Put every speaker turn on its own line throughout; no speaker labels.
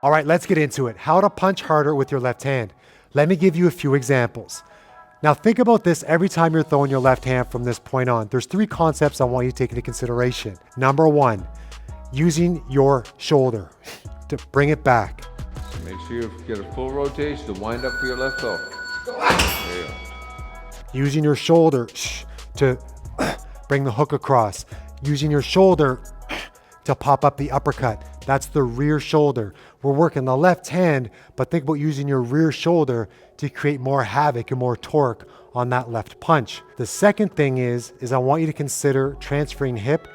All right, let's get into it. How to punch harder with your left hand. Let me give you a few examples. Now think about this every time you're throwing your left hand from this point on. There's 3 concepts I want you to take into consideration. Number 1, using your shoulder to bring it back.
Make sure you get a full rotation to wind up for your left hook. There you go.
Using your shoulder to bring the hook across. Using your shoulder to pop up the uppercut. That's the rear shoulder. We're working the left hand, but think about using your rear shoulder to create more havoc and more torque on that left punch. The second thing is I want you to consider transferring hip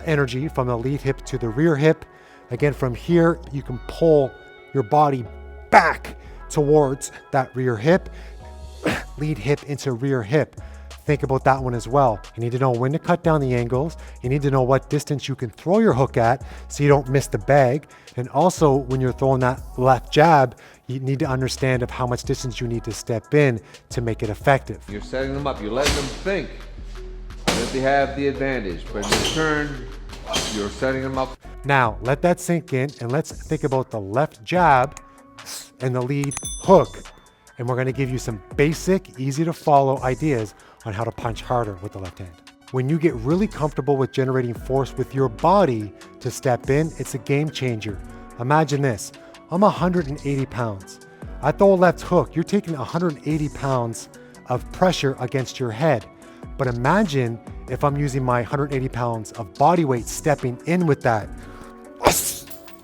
energy from the lead hip to the rear hip. Again, from here, you can pull your body back towards that rear hip, lead hip into rear hip. Think about that one as well. You need to know when to cut down the angles. You need to know what distance you can throw your hook at so you don't miss the bag. And also when you're throwing that left jab, you need to understand of how much distance you need to step in to make it effective.
You're setting them up. You're letting them think that they have the advantage. But in return, you're setting them up.
Now, let that sink in and let's think about the left jab and the lead hook. And we're going to give you some basic, easy to follow ideas on how to punch harder with the left hand. When you get really comfortable with generating force with your body to step in, it's a game changer. Imagine this, I'm 180 pounds. I throw a left hook, you're taking 180 pounds of pressure against your head. But imagine if I'm using my 180 pounds of body weight stepping in with that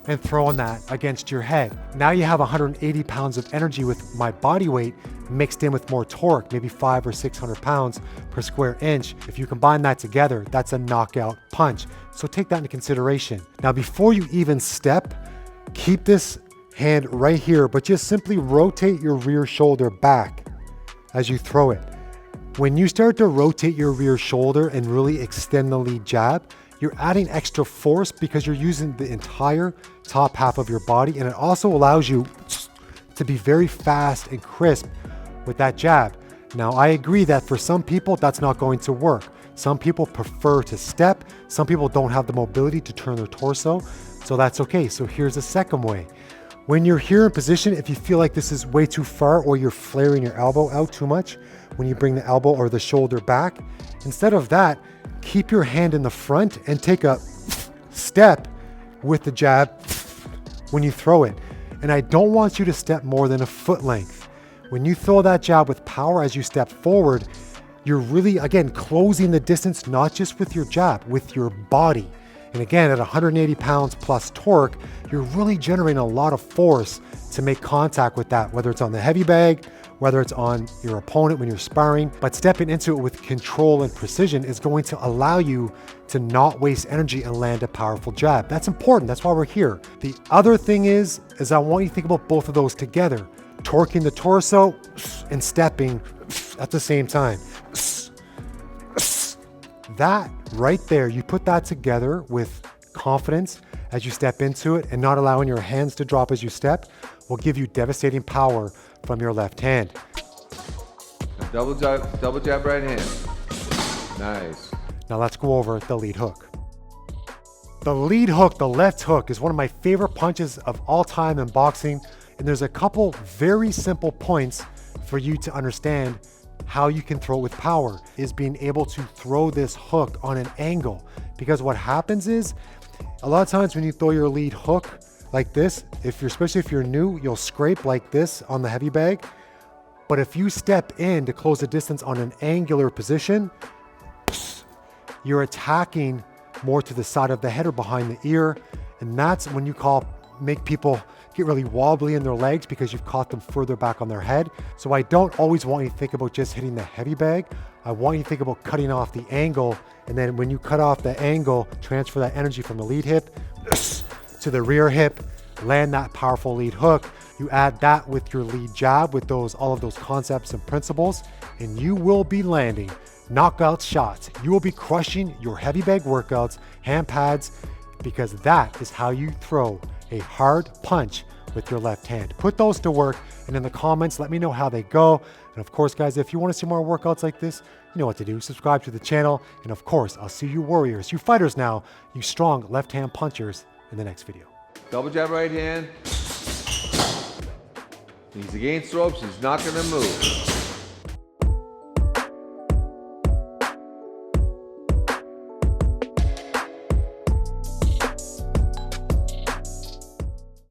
and throwing that against your head. Now you have 180 pounds of energy with my body weight mixed in with more torque, maybe 500 or 600 pounds per square inch. If you combine that together, that's a knockout punch. So take that into consideration. Now, before you even step, keep this hand right here, but just simply rotate your rear shoulder back as you throw it. When you start to rotate your rear shoulder and really extend the lead jab, you're adding extra force because you're using the entire top half of your body, and it also allows you to be very fast and crisp with that jab. Now, I agree that for some people, that's not going to work. Some people prefer to step. Some people don't have the mobility to turn their torso, so that's okay. So here's a second way. When you're here in position, if you feel like this is way too far or you're flaring your elbow out too much, when you bring the elbow or the shoulder back, instead of that, keep your hand in the front and take a step with the jab when you throw it. And I don't want you to step more than a foot length. When you throw that jab with power as you step forward, you're really, again, closing the distance, not just with your jab, with your body. And again, at 180 pounds plus torque, you're really generating a lot of force to make contact with that, whether it's on the heavy bag, whether it's on your opponent when you're sparring. But stepping into it with control and precision is going to allow you to not waste energy and land a powerful jab. That's important. That's why we're here. The other thing is I want you to think about both of those together. Torquing the torso and stepping at the same time. That right there, you put that together with confidence as you step into it and not allowing your hands to drop as you step will give you devastating power from your left hand.
Double jab right hand. Nice.
Now let's go over the lead hook. The lead hook, the left hook, is one of my favorite punches of all time in boxing. And there's a couple very simple points for you to understand how you can throw it with power, is being able to throw this hook on an angle. Because what happens is, a lot of times when you throw your lead hook like this, especially if you're new, you'll scrape like this on the heavy bag. But if you step in to close the distance on an angular position, you're attacking more to the side of the head or behind the ear. And that's when you make people get really wobbly in their legs because you've caught them further back on their head. So I don't always want you to think about just hitting the heavy bag. I want you to think about cutting off the angle. And then when you cut off the angle, transfer that energy from the lead hip to the rear hip, land that powerful lead hook. You add that with your lead jab with all of those concepts and principles, and you will be landing knockout shots. You will be crushing your heavy bag workouts, hand pads, because that is how you throw a hard punch with your left hand. Put those to work, and in the comments, let me know how they go. And of course, guys, if you want to see more workouts like this, you know what to do. Subscribe to the channel. And of course, I'll see you warriors, you fighters now, you strong left-hand punchers in the next video.
Double jab right hand. He's against the ropes. He's not going to move.